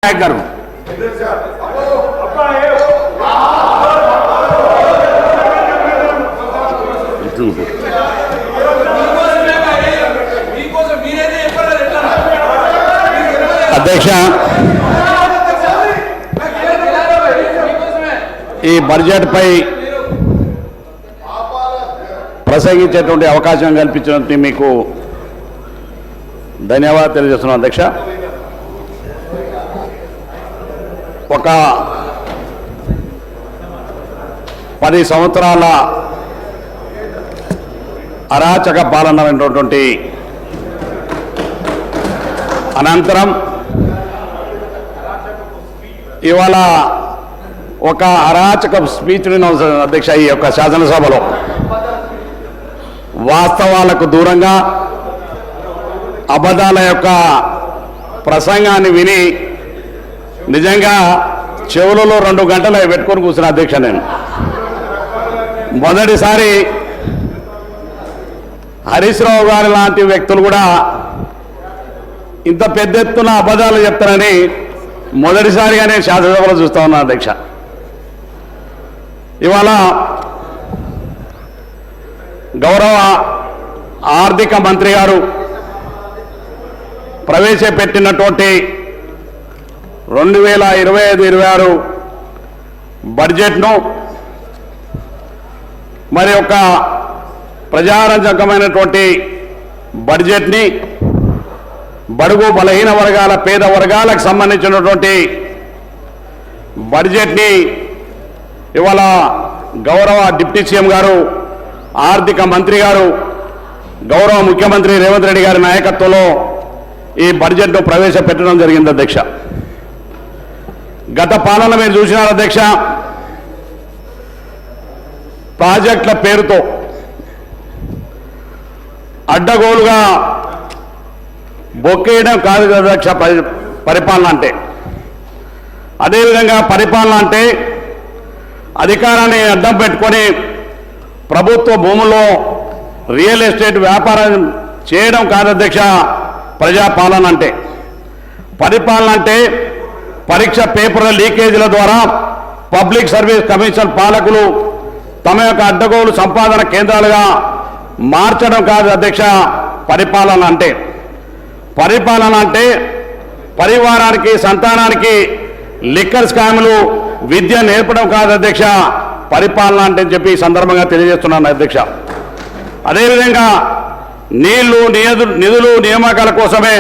గారు అధ్యక్ష, ఈ బడ్జెట్ పై ప్రసంగించేటువంటి అవకాశం కల్పించినందుకు మీకు ధన్యవాదాలు తెలియజేస్తున్నాను అధ్యక్ష. ఒక 10 సంవత్సరాల అరాచక పాలన అయినటువంటి అనంతరం ఇవాళ ఒక అరాచక స్పీచ్ని అధ్యక్ష ఈ యొక్క శాసనసభలో వాస్తవాలకు దూరంగా అబద్ధాల యొక్క ప్రసంగాన్ని విని నిజంగా చెవులలో 2 గంటలు పెట్టుకొని కూర్చున్న అధ్యక్ష. నేను మొదటిసారి హరీష్ రావు గారి లాంటి వ్యక్తులు కూడా ఇంత పెద్ద ఎత్తున అబద్ధాలు చెప్తారని మొదటిసారిగా నేను శాసనసభలో చూస్తా ఉన్నాను అధ్యక్ష. ఇవాళ గౌరవ ఆర్థిక మంత్రి గారు ప్రవేశపెట్టినటువంటి 2025-26 బడ్జెట్ను మరి ఒక ప్రజారంజకమైనటువంటి బడ్జెట్ని బడుగు బలహీన వర్గాల పేద వర్గాలకు సంబంధించినటువంటి బడ్జెట్ని ఇవాళ గౌరవ డిప్యూటీ సీఎం గారు, ఆర్థిక మంత్రి గారు, గౌరవ ముఖ్యమంత్రి రేవంత్ రెడ్డి గారి నాయకత్వంలో ఈ బడ్జెట్ను ప్రవేశపెట్టడం జరిగింది అధ్యక్ష. గత పాలన మీరు చూసినారు అధ్యక్ష, ప్రాజెక్టుల పేరుతో అడ్డగోలుగా బొక్కేయడం కాదు అధ్యక్ష పరిపాలన అంటే. అదేవిధంగా పరిపాలన అంటే అధికారాన్ని అడ్డం పెట్టుకొని ప్రభుత్వ భూముల్లో రియల్ ఎస్టేట్ వ్యాపారం చేయడం కాదు అధ్యక్ష ప్రజాపాలన అంటే. పరిపాలన అంటే పరీక్ష పేపర్ల లీకేజీల ద్వారా పబ్లిక్ సర్వీస్ కమిషన్ పాలకులు తమ యొక్క అడ్డగోలు సంపాదన కేంద్రాలుగా మార్చడం కాదు అధ్యక్ష పరిపాలన అంటే. పరిపాలన అంటే పరివారానికి, సంతానానికి లిక్కర్ స్కాములు, విద్య నేర్పడం కాదు అధ్యక్ష పరిపాలన అంటే అని చెప్పి ఈ సందర్భంగా తెలియజేస్తున్నాను అధ్యక్ష. అదేవిధంగా నీళ్లు, నిధులు, నియామకాల కోసమే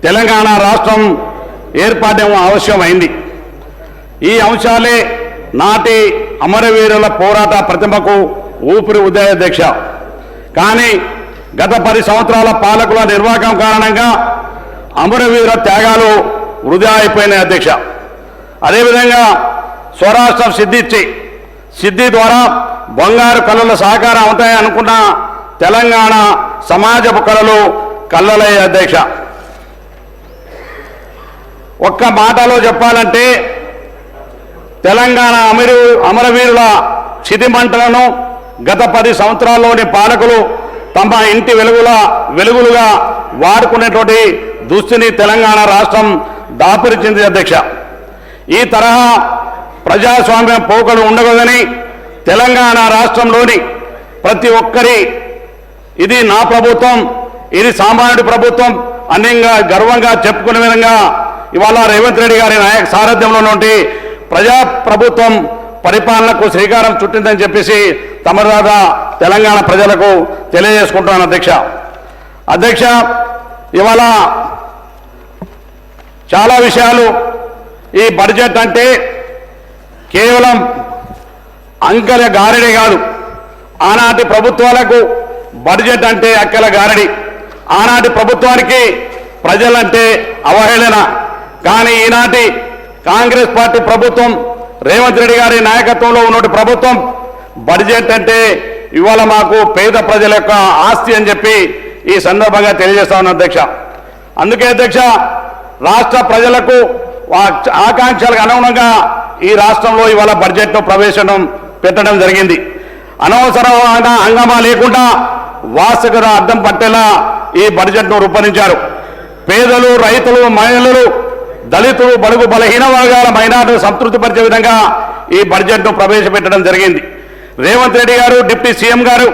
తెలంగాణ రాష్ట్రం ఏర్పాటం అవశ్యమైంది. ఈ అంశాలే నాటి అమరవీరుల పోరాట ప్రతిమకు ఊపిరి ఉదయ అధ్యక్ష. కానీ గత 10 సంవత్సరాల పాలకుల నిర్వాహకం కారణంగా అమరవీరుల త్యాగాలు వృధా అయిపోయినాయి అధ్యక్ష. అదేవిధంగా స్వరాష్ట్రం సిద్ధి ద్వారా బంగారు కళల సహకారం అవుతాయి అనుకున్న తెలంగాణ సమాజపు కళలు కళ్ళలయ్యే అధ్యక్ష. ఒక్క మాటలో చెప్పాలంటే తెలంగాణ అమరవీరుల చితిమంటలను గత 10 సంవత్సరాల్లోని పాలకులు తమ ఇంటి వెలుగులుగా వాడుకునేటువంటి దుస్థితిని తెలంగాణ రాష్ట్రం దాపురించింది అధ్యక్ష. ఈ తరహా ప్రజాస్వామ్యం పోకలు ఉండకూడదని తెలంగాణ రాష్ట్రంలోని ప్రతి ఒక్కరి ఇది నా ప్రభుత్వం, ఇది సామాన్యుడి ప్రభుత్వం అన్యంగా గర్వంగా చెప్పుకునే విధంగా ఇవాళ రేవంత్ రెడ్డి గారి సారథ్యంలో నుండి ప్రజా ప్రభుత్వం పరిపాలనకు శ్రీకారం చుట్టిందని చెప్పేసి తమ ద్వారా తెలంగాణ ప్రజలకు తెలియజేసుకుంటున్నాను అధ్యక్ష. ఇవాళ చాలా విషయాలు ఈ బడ్జెట్ అంటే కేవలం అంకెల గారడి కాదు. ఆనాటి ప్రభుత్వాలకు బడ్జెట్ అంటే అక్కల గారడి, ఆనాటి ప్రభుత్వానికి ప్రజలంటే అవహేళన. కానీ ఈనాటి కాంగ్రెస్ పార్టీ ప్రభుత్వం, రేవంత్ రెడ్డి గారి నాయకత్వంలో ఉన్న ప్రభుత్వం బడ్జెట్ అంటే ఇవాళ మాకు పేద ప్రజల యొక్క ఆస్తి అని చెప్పి ఈ సందర్భంగా తెలియజేస్తా ఉన్నాను అధ్యక్ష. అందుకే అధ్యక్ష రాష్ట్ర ప్రజలకు ఆకాంక్షలకు అనుగుణంగా ఈ రాష్ట్రంలో ఇవాళ బడ్జెట్ను పెట్టడం జరిగింది. అనవసరమైన హంగామా లేకుండా వాస్తవికత అర్థం పట్టేలా ఈ బడ్జెట్ను రూపొందించారు. పేదలు, రైతులు, మహిళలు దళితులు, బడుగు బలహీన వర్గాల మైనార్టీలు సంతృప్తిపరిచే విధంగా ఈ బడ్జెట్ను ప్రవేశపెట్టడం జరిగింది. రేవంత్ రెడ్డి గారు, డిప్యూటీ సీఎం గారు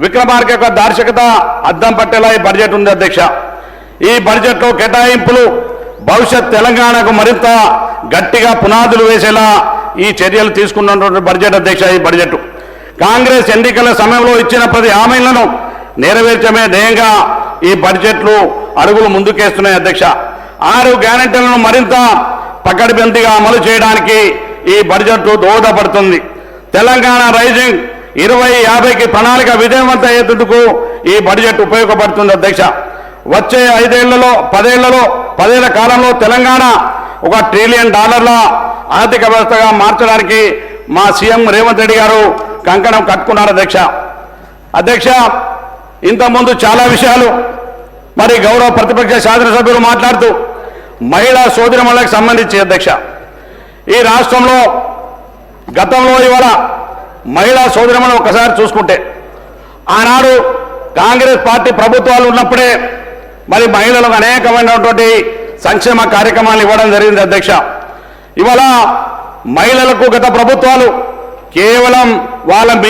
విక్రమార్క యొక్క దార్శకత అద్దం పట్టేలా ఈ బడ్జెట్ ఉంది అధ్యక్ష. ఈ బడ్జెట్లో కేటాయింపులు భవిష్యత్ తెలంగాణకు మరింత గట్టిగా పునాదులు వేసేలా ఈ చర్యలు తీసుకున్నటువంటి బడ్జెట్ అధ్యక్ష. ఈ బడ్జెట్ కాంగ్రెస్ ఎన్నికల సమయంలో ఇచ్చిన ప్రతి హామీలను నెరవేర్చమే ధ్యేయంగా ఈ బడ్జెట్లు అడుగులు ముందుకేస్తున్నాయి అధ్యక్ష. 6 గ్యారెంటీలను మరింత పకడ్బందీగా అమలు చేయడానికి ఈ బడ్జెట్ దోహదపడుతుంది. తెలంగాణ రైజింగ్ 2050కి ప్రణాళిక విజయవంతం అయ్యేందుకు ఈ బడ్జెట్ ఉపయోగపడుతుంది అధ్యక్ష. వచ్చే 10 ఏళ్ల కాలంలో తెలంగాణ $1 ట్రిలియన్ ఆర్థిక వ్యవస్థగా మార్చడానికి మా సీఎం రేవంత్ రెడ్డి గారు కంకణం కట్టుకున్నారు అధ్యక్ష. ఇంతకుముందు చాలా విషయాలు మరి గౌరవ ప్రతిపక్ష శాసనసభ్యులు మాట్లాడుతూ మహిళా సోదరిమణులకు సంబంధించి అధ్యక్ష, ఈ రాష్ట్రంలో గతంలో ఇవాళ మహిళా సోదరిమణులు ఒకసారి చూసుకుంటే ఆనాడు కాంగ్రెస్ పార్టీ ప్రభుత్వాలు ఉన్నప్పుడే మరి మహిళలకు అనేకమైనటువంటి సంక్షేమ కార్యక్రమాలు ఇవ్వడం జరిగింది అధ్యక్ష. ఇవాళ మహిళలకు గత ప్రభుత్వాలు కేవలం వాళ్ళ